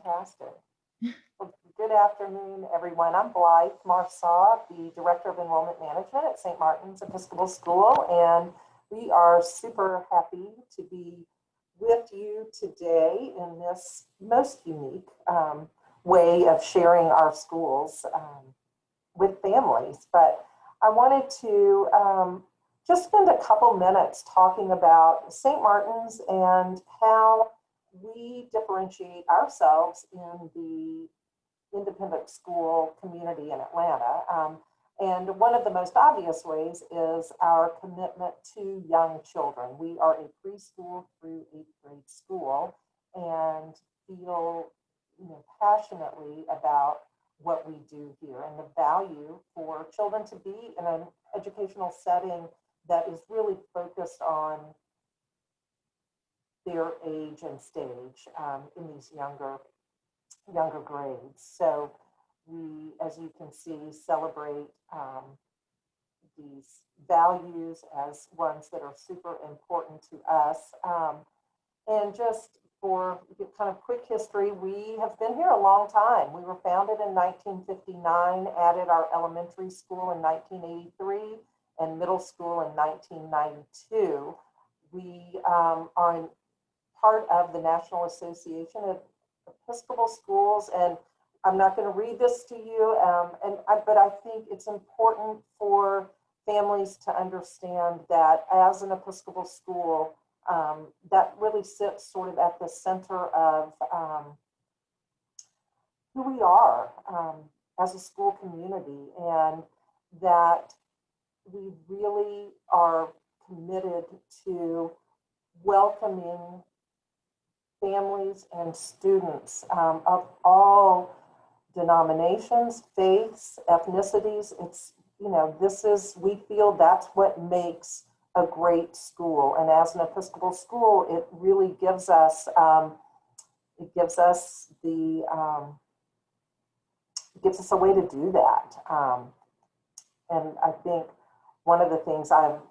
Fantastic. Well, good afternoon, everyone. I'm Blythe Marsaw, the Director of Enrollment Management at St. Martin's Episcopal School, and we are super happy to be with you today in this most unique way of sharing our schools with families. But I wanted to just spend a couple minutes talking about St. Martin's and how we differentiate ourselves in the independent school community in Atlanta. And one of the most obvious ways is our commitment to young children. We are a preschool through 8th grade school and feel passionately about what we do here and the value for children to be in an educational setting that is really focused on their age and stage in these younger grades. So we, as you can see, celebrate these values as ones that are super important to us. And just for kind of quick history, we have been here a long time. We were founded in 1959, added our elementary school in 1983, and middle school in 1992. We are part of the National Association of Episcopal Schools, and I'm not going to read this to you, but I think it's important for families to understand that as an Episcopal school, that really sits sort of at the center of who we are as a school community, and that we really are committed to welcoming families and students of all denominations, faiths, ethnicities. We feel that's what makes a great school. And as an Episcopal school, it really gives us a way to do that. And I think one of the things I've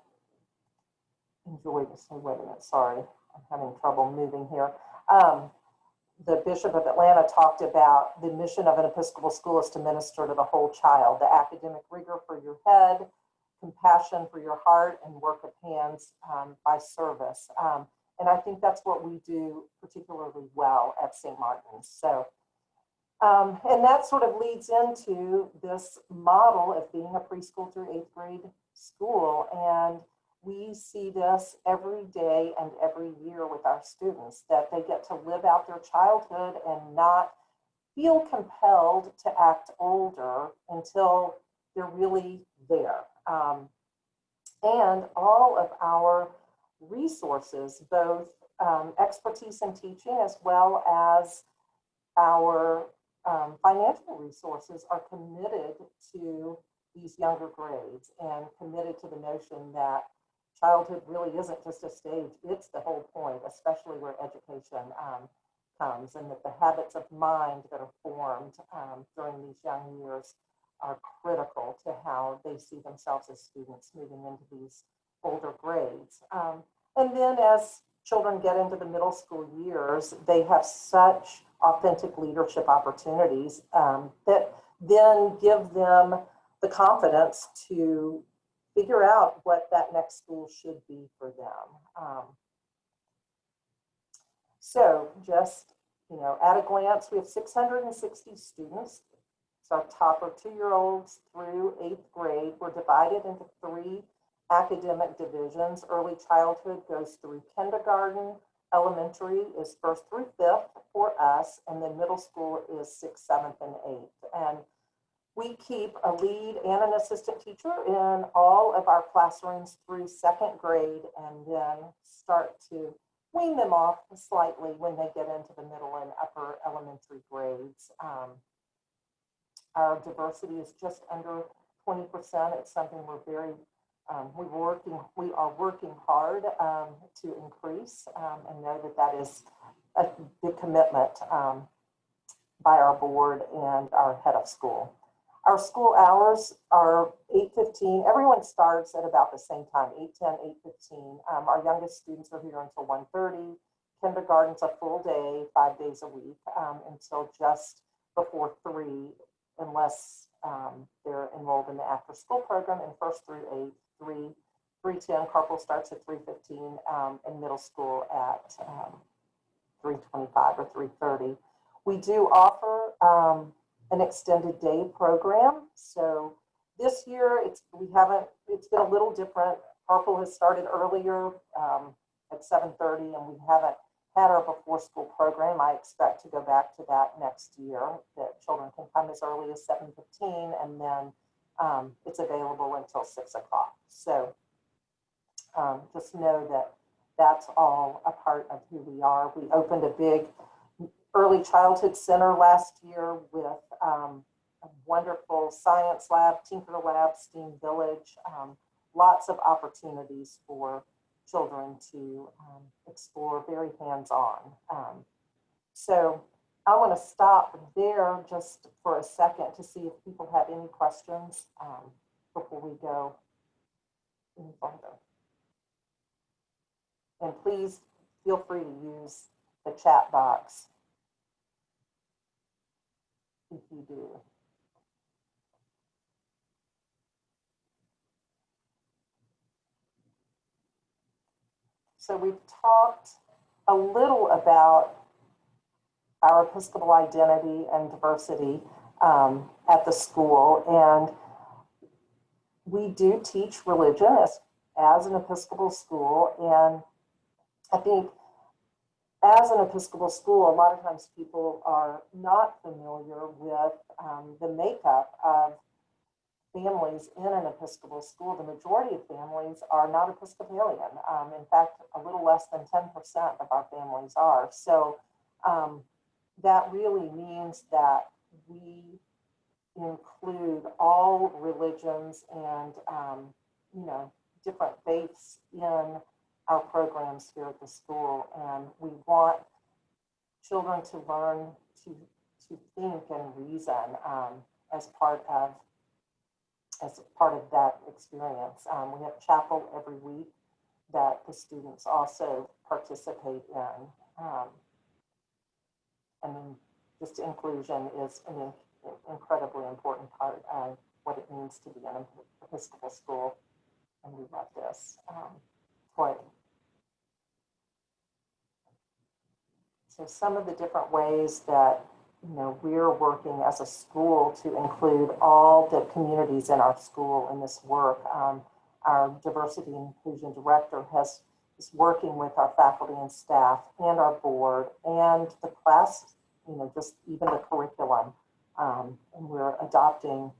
enjoyed, wait a minute, sorry, I'm having trouble moving here. The Bishop of Atlanta talked about the mission of an Episcopal school is to minister to the whole child, the academic rigor for your head, compassion for your heart, and work of hands by service. And I think that's what we do particularly well at St. Martin's. So, and that sort of leads into this model of being a preschool through 8th grade school. And we see this every day and every year with our students, that they get to live out their childhood and not feel compelled to act older until they're really there. And all of our resources, both expertise in teaching as well as our financial resources, are committed to these younger grades and committed to the notion that childhood really isn't just a stage, it's the whole point, especially where education comes, and that the habits of mind that are formed during these young years are critical to how they see themselves as students moving into these older grades. And then as children get into the middle school years, they have such authentic leadership opportunities that then give them the confidence to figure out what that next school should be for them. So just, at a glance, we have 660 students. So our top are 2-year-olds through 8th grade. We're divided into 3 academic divisions. Early childhood goes through kindergarten. Elementary is 1st through 5th for us, and then middle school is 6th, 7th, and 8th. And we keep a lead and an assistant teacher in all of our classrooms through 2nd grade, and then start to wean them off slightly when they get into the middle and upper elementary grades. Our diversity is just under 20%. It's something we're very, we are working hard to increase, and know that is a big commitment by our board and our head of school. Our school hours are 8:15. Everyone starts at about the same time, 8:10, 8:15. Our youngest students are here until 1:30. Kindergarten's a full day, 5 days a week, until just before 3, unless they're enrolled in the after-school program. And first through 8, 3:10, carpool starts at 3:15, and middle school at 3:25 or 3:30. We do offer an extended day program. So this year it's been a little different. Carpool has started earlier at 7:30, and we haven't had our before school program. I expect to go back to that next year, that children can come as early as 7:15, and then it's available until 6 o'clock. So just know that that's all a part of who we are. We opened a big early childhood center last year with a wonderful science lab, Tinker Lab, STEAM Village, lots of opportunities for children to explore, very hands-on. So I want to stop there just for a second to see if people have any questions before we go any further. And please feel free to use the chat box if you do. So we've talked a little about our Episcopal identity and diversity at the school, and we do teach religion as an Episcopal school. And I think as an Episcopal school, a lot of times people are not familiar with the makeup of families in an Episcopal school. The majority of families are not Episcopalian. In fact, a little less than 10% of our families are. So that really means that we include all religions and different faiths in our programs here at the school. And we want children to learn to think and reason as part of that experience. We have chapel every week that the students also participate in. And then just inclusion is an incredibly important part of what it means to be an Episcopal school. And we love this. So some of the different ways that we're working as a school to include all the communities in our school in this work. Our diversity and inclusion director is working with our faculty and staff and our board and the class, just even the curriculum. And we're adopting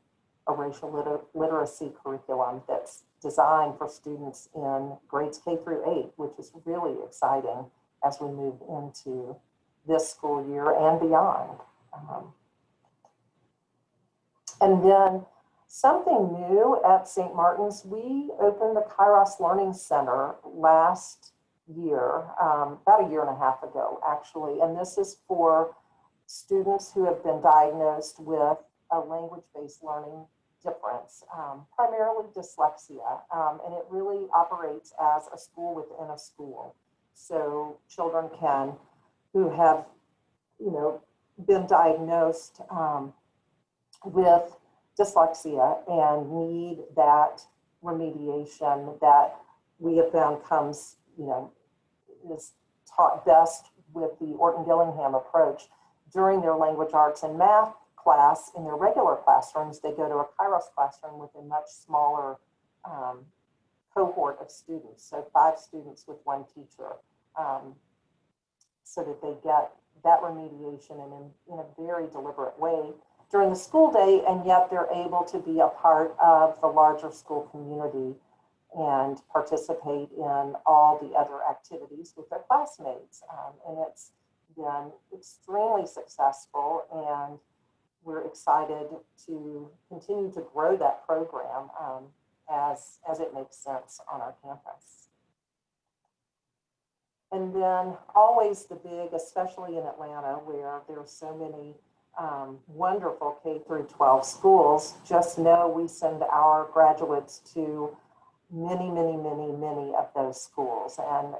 a racial literacy curriculum that's designed for students in grades K through 8, which is really exciting as we move into this school year and beyond. And then something new at St. Martin's, we opened the Kairos Learning Center last year, about a year and a half ago, actually. And this is for students who have been diagnosed with a language-based learning difference, primarily dyslexia. And it really operates as a school within a school. So children who have, been diagnosed with dyslexia and need that remediation that we have found comes, is taught best with the Orton-Gillingham approach. During their language arts and math class, in their regular classrooms, they go to a Kairos classroom with a much smaller cohort of students, so 5 students with 1 teacher, so that they get that remediation in a very deliberate way during the school day, and yet they're able to be a part of the larger school community and participate in all the other activities with their classmates. And it's been extremely successful, and we're excited to continue to grow that program as it makes sense on our campus. And then always the big, especially in Atlanta, where there are so many wonderful K through 12 schools, just know we send our graduates to many of those schools. And,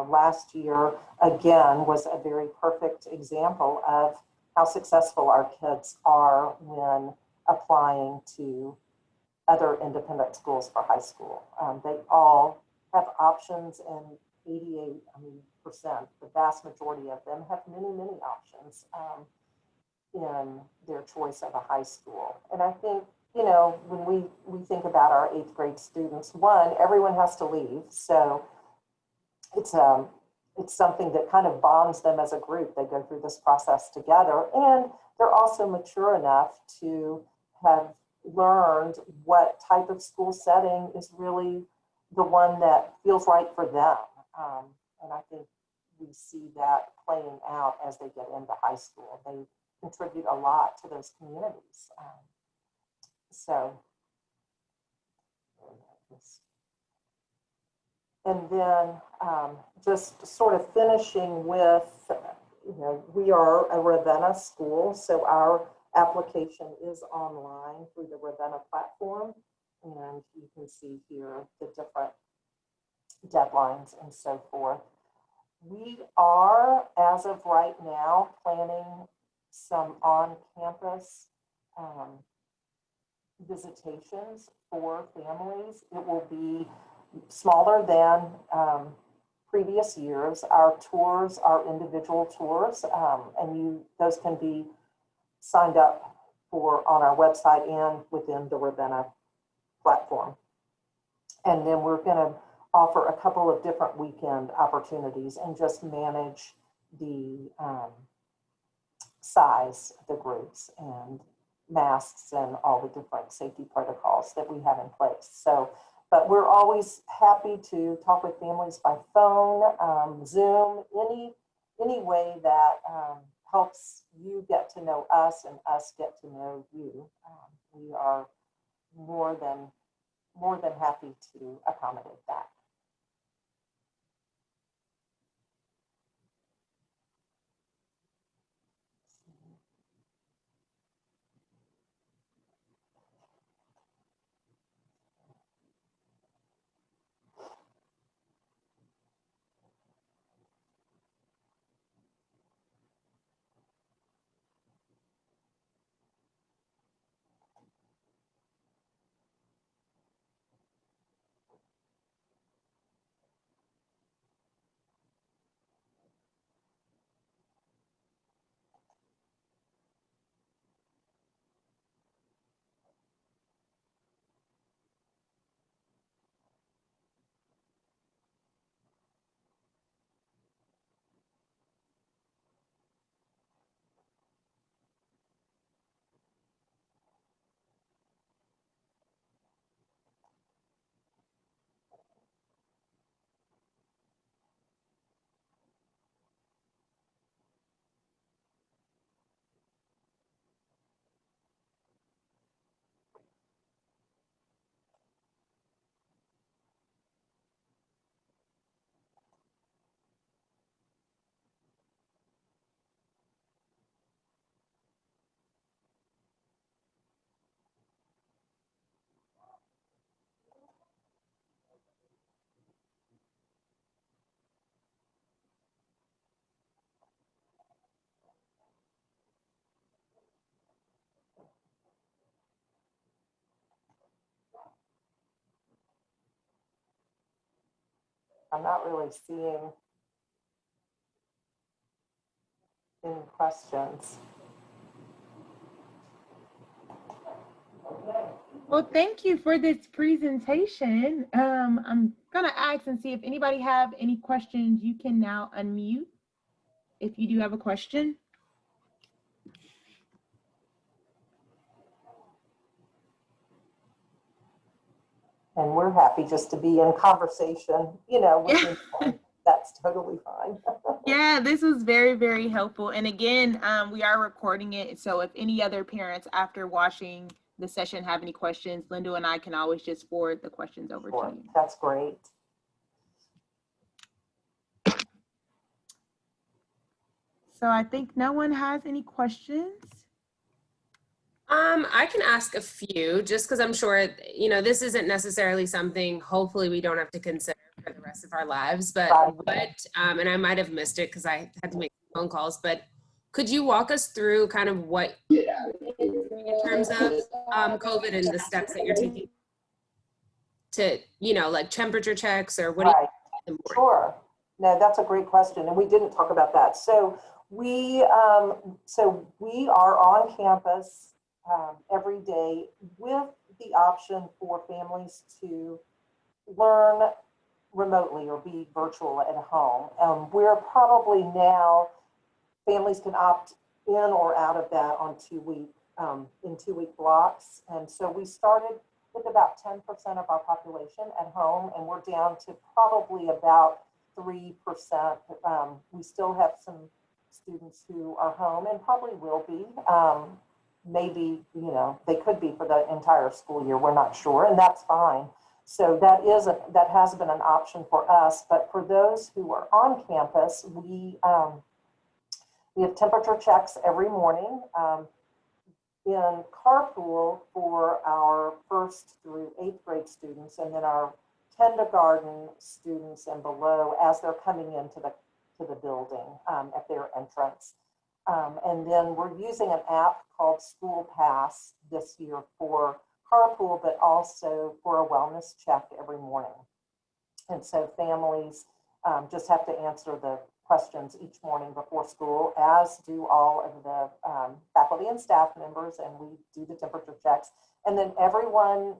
last year, again, was a very perfect example of how successful our kids are when applying to other independent schools for high school. They all have options, and 88%, the vast majority of them have many options in their choice of a high school. And I think, when we think about our 8th grade students, one, everyone has to leave. So it's something that kind of bonds them as a group. They go through this process together, and they're also mature enough to have learned what type of school setting is really the one that feels right for them. And I think we see that playing out as they get into high school. They contribute a lot to those communities. And then just sort of finishing with, we are a Ravenna school, so our application is online through the Ravenna platform. And you can see here the different deadlines and so forth. We are, as of right now, planning some on-campus visitations for families. It will be smaller than previous years. Our tours are individual tours, and those can be signed up for on our website and within the Ravenna platform. And then we're going to offer a couple of different weekend opportunities and just manage the size of the groups and masks and all the different safety protocols that we have in place. So, but we're always happy to talk with families by phone, Zoom, any way that helps you get to know us and us get to know you. We are more than happy to accommodate that. I'm not really seeing any questions. Well, thank you for this presentation. I'm gonna ask and see if anybody have any questions. You can now unmute if you do have a question. And we're happy just to be in conversation, with anyone. That's totally fine. Yeah, this was very helpful. And again, we are recording it. So if any other parents after watching the session have any questions, Linda and I can always just forward the questions over to you. That's great. So I think no one has any questions. I can ask a few just because I'm sure, this isn't necessarily something hopefully we don't have to consider for the rest of our lives, but Right. and I might have missed it because I had to make phone calls, but could you walk us through kind of what in terms of COVID and the steps that you're taking to, like temperature checks or what do you Right. do in the morning? Sure. No, that's a great question, and we didn't talk about that. So we are on campus every day with the option for families to learn remotely or be virtual at home. We're probably now families can opt in or out of that on 2 week in 2 week blocks, and so we started with about 10% of our population at home, and we're down to probably about 3%. We still have some students who are home and probably will be. Maybe, they could be for the entire school year. We're not sure, and that's fine. So that has been an option for us. But for those who are on campus, we have temperature checks every morning. In carpool for our 1st through 8th grade students, and then our kindergarten students and below as they're coming into the building at their entrance. And then we're using an app called School Pass this year for carpool, but also for a wellness check every morning. And so families just have to answer the questions each morning before school, as do all of the faculty and staff members, and we do the temperature checks. And then everyone,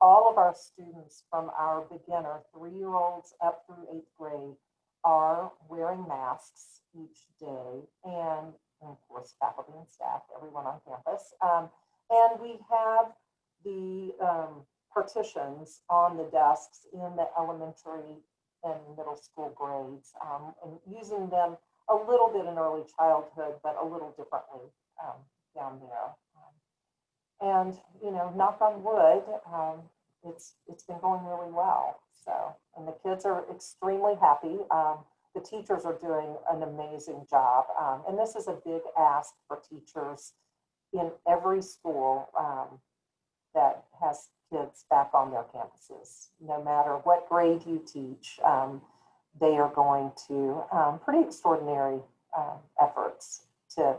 all of our students from our beginner 3-year-olds up through 8th grade are wearing masks each day, and of course faculty and staff, everyone on campus. And we have the partitions on the desks in the elementary and middle school grades, and using them a little bit in early childhood, but a little differently down there. And knock on wood, it's been going really well. So, and the kids are extremely happy. The teachers are doing an amazing job, and this is a big ask for teachers in every school that has kids back on their campuses. No matter what grade you teach, they are going to pretty extraordinary efforts to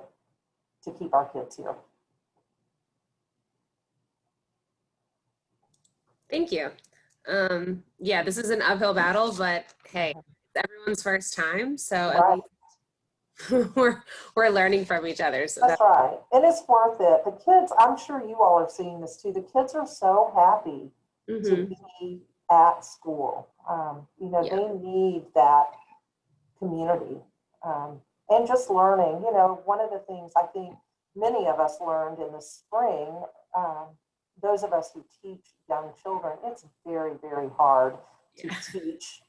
keep our kids here. Thank you. Yeah, this is an uphill battle, but hey, it's everyone's first time, so Right. we're learning from each other. So that's right, and it's worth it. The kids, I'm sure you all are seeing this too. The kids are so happy to be at school. They need that community and just learning. One of the things I think many of us learned in the spring, those of us who teach young children, it's very, very hard to teach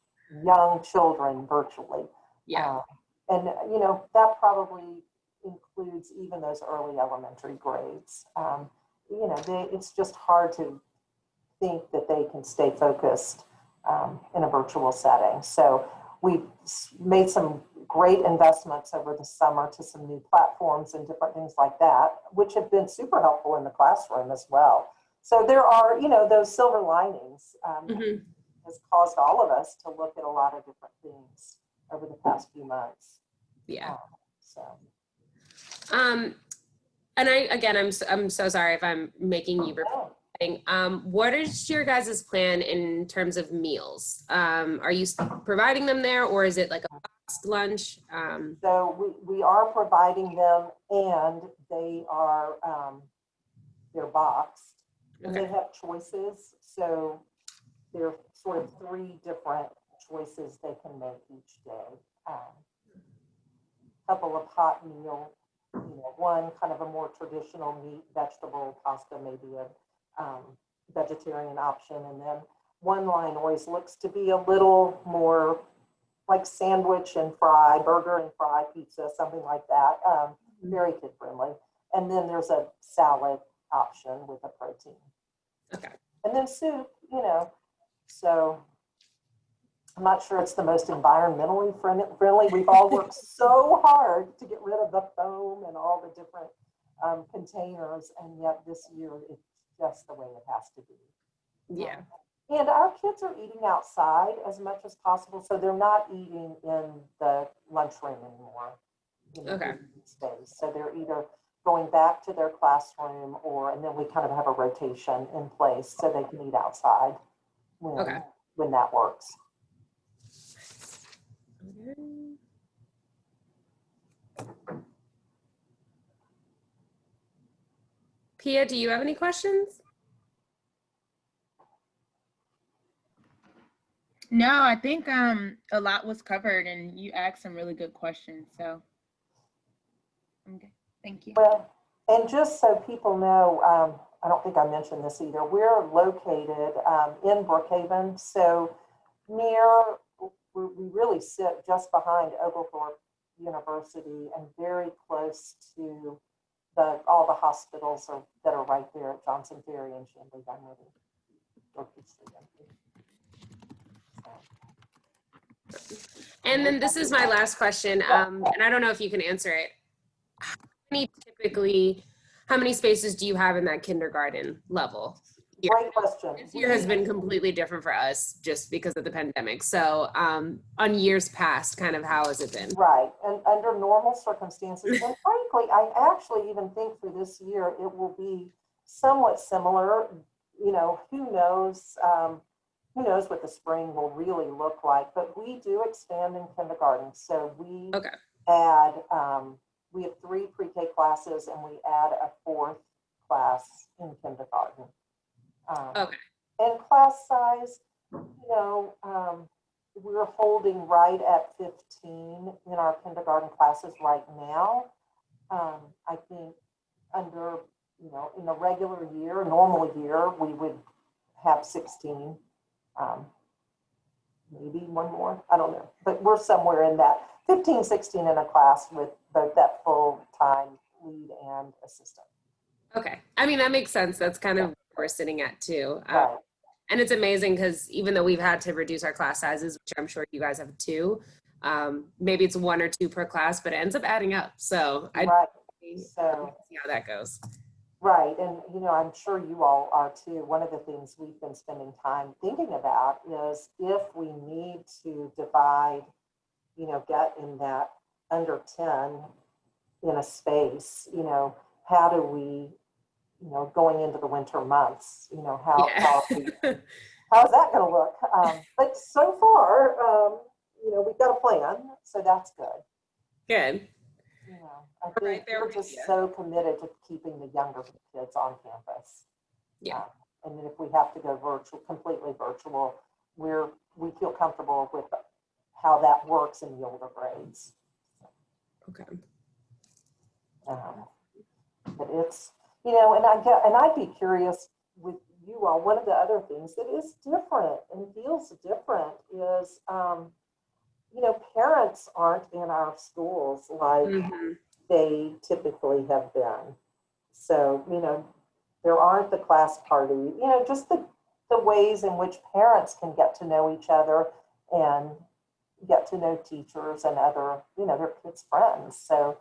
young children virtually. Yeah. And that probably includes even those early elementary grades. It's just hard to think that they can stay focused in a virtual setting. So we made some great investments over the summer to some new platforms and different things like that, which have been super helpful in the classroom as well. So there are, those silver linings has caused all of us to look at a lot of different things over the past few months. Yeah. And I'm so sorry if I'm making you repeat. What is your guys' plan in terms of meals? Are you providing them there, or is it like a boxed lunch? So we are providing them, and they are they're boxed, and they have choices. So there are sort of 3 different choices they can make each day. Couple of hot meal, one kind of a more traditional meat, vegetable, pasta, maybe a vegetarian option, and then one line always looks to be a little more like sandwich and fry, burger and fry, pizza, something like that, very kid friendly. And then there's a salad option with a protein. Okay. And then soup, so I'm not sure it's the most environmentally friendly. We've all worked so hard to get rid of the foam and all the different containers, and yet this year it's just the way it has to be. Yeah. And our kids are eating outside as much as possible, so they're not eating in the lunchroom anymore. Okay. Space. So they're either going back to their classroom, and then we kind of have a rotation in place so they can eat outside when that works. Pia, do you have any questions? No, I think a lot was covered, and you asked some really good questions. So, okay, thank you. Well, and just so people know, I don't think I mentioned this either. We're located in Brookhaven, so we really sit just behind Oglethorpe University and very close to all the hospitals that are right there at Johnson Ferry and Chamblee Dunwoody. And then this is my last question, and I don't know if you can answer it. How many spaces do you have in that kindergarten level? Great question. This year has been completely different for us just because of the pandemic. So on years past, kind of how has it been? Right, and under normal circumstances, and frankly, I actually even think for this year, it will be somewhat similar. You know, who knows what the spring will really look like, but we do expand in kindergarten. So we add, we have 3 pre-K classes and we add a 4th class in kindergarten. And class size, we're holding right at 15 in our kindergarten classes right now. I think under, in a regular year, a normal year, we would have 16. Maybe one more, I don't know, but we're somewhere in that 15, 16 in a class with both that full-time lead and assistant. Okay, I mean, that makes sense. That's kind of where we're sitting at too. Right. And it's amazing because even though we've had to reduce our class sizes, which I'm sure you guys have too, maybe it's 1 or 2 per class, but it ends up adding up. So I see how that goes. Right, and I'm sure you all are too. One of the things we've been spending time thinking about is if we need to divide, get in that under 10 in a space, how do we, going into the winter months, how is that going to look? But so far, we've got a plan, so that's good. Good. I think we're just so committed to keeping the younger kids on campus. Yeah. And then if we have to go completely virtual, we feel comfortable with how that works in the older grades. Okay. But it's, and I'd be curious with you all, one of the other things that is different and feels different is, parents aren't in our schools like they typically have been. So, there aren't the class party, just the ways in which parents can get to know each other and get to know teachers and other, their kids' friends. So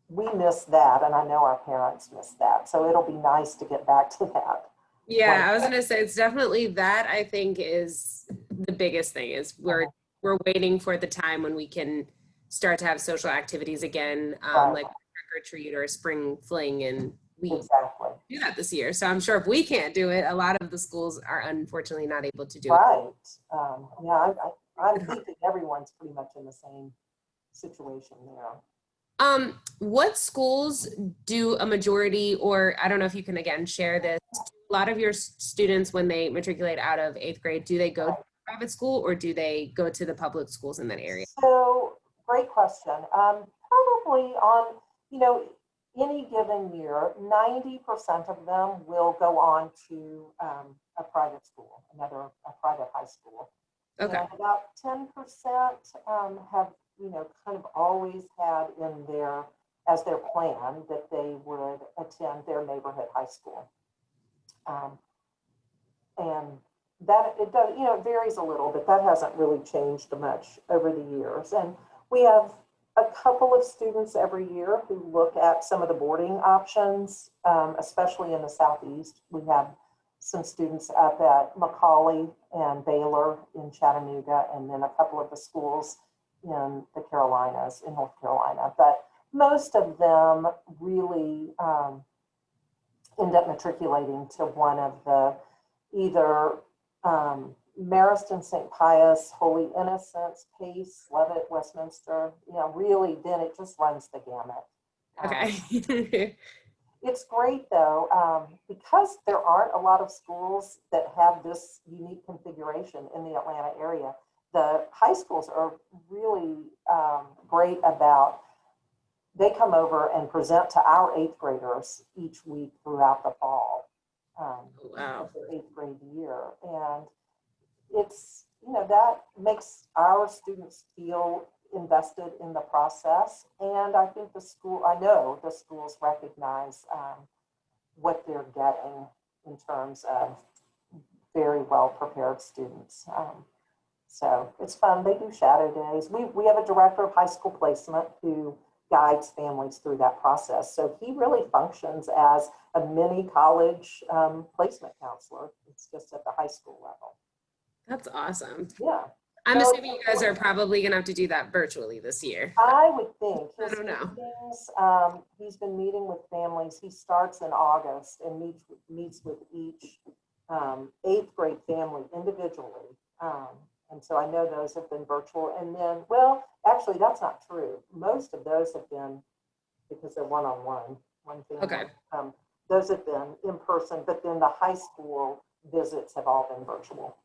we miss that, and I know our parents miss that. So it'll be nice to get back to that. Yeah, I was gonna say it's definitely that. I think is the biggest thing is we're waiting for the time when we can start to have social activities again, like a trick or treat or a spring fling, and we do that this year. So I'm sure if we can't do it, a lot of the schools are unfortunately not able to do it. Right. I'm thinking everyone's pretty much in the same situation there. What schools do a majority, or I don't know if you can again share this, a lot of your students when they matriculate out of 8th grade, do they go to private school or do they go to the public schools in that area? So great question. Probably on, any given year, 90% of them will go on to a private school, a private high school. Okay. And about 10% have, kind of always had as their plan that they would attend their neighborhood high school. And that it does, it varies a little, but that hasn't really changed much over the years. And we have a couple of students every year who look at some of the boarding options, especially in the Southeast. We have some students up at Macaulay and Baylor in Chattanooga, and then a couple of the schools in the Carolinas, in North Carolina. But most of them really end up matriculating to one of the either Marist, St. Pius, Holy Innocents, Pace, Leavitt, Westminster. Really, then it just runs the gamut. Okay. It's great though, because there aren't a lot of schools that have this unique configuration in the Atlanta area. The high schools are really great about, they come over and present to our 8th graders each week throughout the fall. Wow. Their 8th grade year. And it's, that makes our students feel invested in the process. And I think I know the schools recognize what they're getting in terms of very well prepared students. So it's fun. They do shadow days. We have a director of high school placement who guides families through that process. So he really functions as a mini college placement counselor. It's just at the high school level. That's awesome. Yeah. I'm assuming you guys are probably going to have to do that virtually this year. I would think. I don't know. Meetings, he's been meeting with families. He starts in August and meets with each 8th grade family individually. And so I know those have been virtual. And then, well, actually, that's not true. Most of those have been, because they're one-on-one, one family. Okay. Those have been in person, but then the high school visits have all been virtual.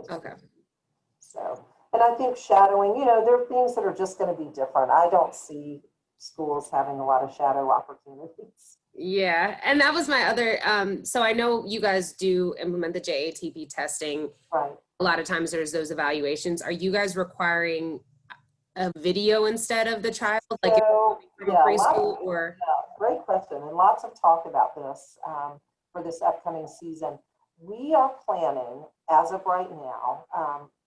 Okay. So, and I think shadowing, there are things that are just going to be different. I don't see schools having a lot of shadow opportunities. Yeah, and that was my other, so I know you guys do implement the JATP testing. Right. A lot of times there's those evaluations. Are you guys requiring a video instead of the child? Like So, from preschool or? Yeah, great question. And lots of talk about this for this upcoming season. We are planning, as of right now,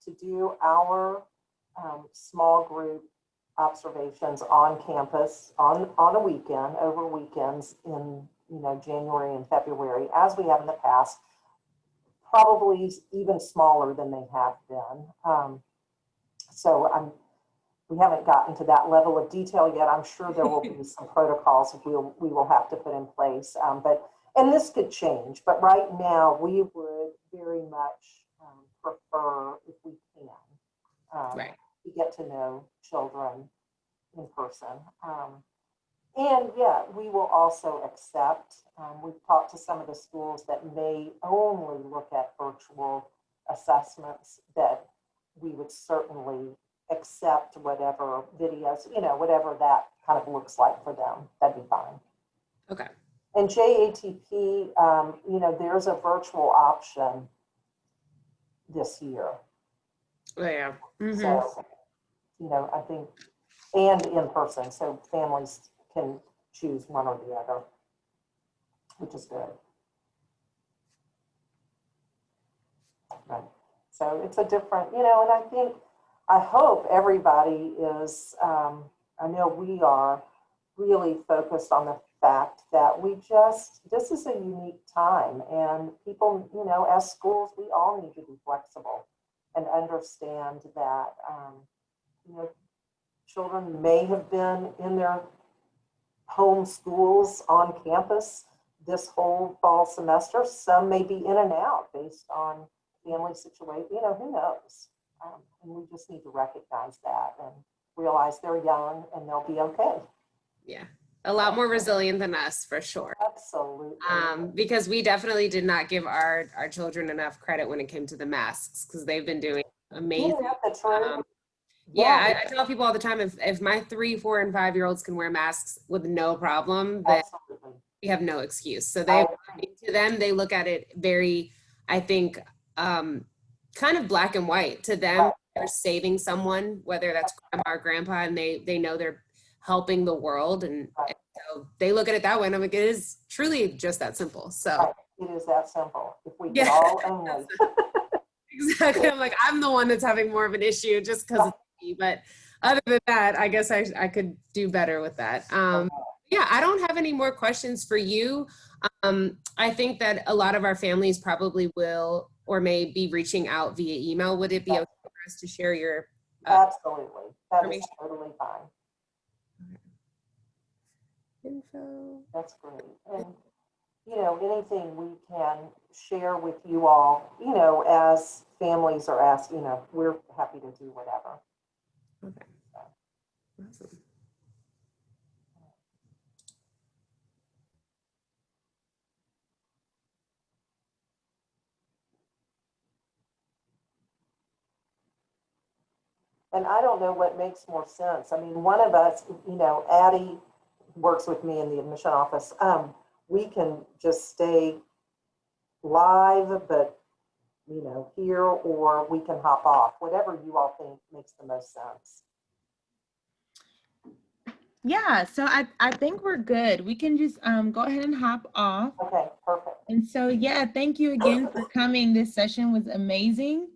to do our small group observations on campus on a weekend, over weekends in January and February, as we have in the past, probably even smaller than they have been. So we haven't gotten to that level of detail yet. I'm sure there will be some protocols we will have to put in place. And this could change, but right now we would very much prefer, if we can, Right. to get to know children in person. And yeah, we will also accept, we've talked to some of the schools that may only look at virtual assessments, that we would certainly accept whatever videos, whatever that kind of looks like for them. That'd be fine. Okay. And JATP, there's a virtual option this year. Oh, yeah. Mm-hmm. So, I think, and in person, so families can choose one or the other, which is good. Right. So it's a different, and I hope everybody is, I know we are really focused on the fact that this is a unique time, and people, as schools, we all need to be flexible and understand that, children may have been in their home schools on campus this whole fall semester. Some may be in and out based on family situation, who knows? And we just need to recognize that and realize they're young and they'll be okay. Yeah. A lot more resilient than us, for sure. Absolutely. Because we definitely did not give our children enough credit when it came to the masks, because they've been doing amazing. Yeah, I tell people all the time, if my 3, 4, and 5-year-olds can wear masks with no problem, then we have no excuse. So to them, they look at it very, I think, kind of black and white. To them, they're saving someone, whether that's grandma or grandpa, and they know they're helping the world, and so they look at it that way, and I'm like, it is truly just that simple. So it is that simple. If we could all only. Exactly. I'm like, I'm the one that's having more of an issue just because of me, but other than that, I guess I could do better with that. Yeah, I don't have any more questions for you. I think that a lot of our families probably will or may be reaching out via email. Would it be okay for us to share your Absolutely. That is totally fine. info? That's great. And, you know, anything we can share with you all, you know, as families are asked, you know, we're happy to do whatever. Okay. Awesome. And I don't know what makes more sense. I mean, one of us, you know, Addie works with me in the admission office. We can just stay live, but, you know, here, or we can hop off, whatever you all think makes the most sense. Yeah, so I think we're good. We can just go ahead and hop off. Okay, perfect. And so, yeah, thank you again for coming. This session was amazing.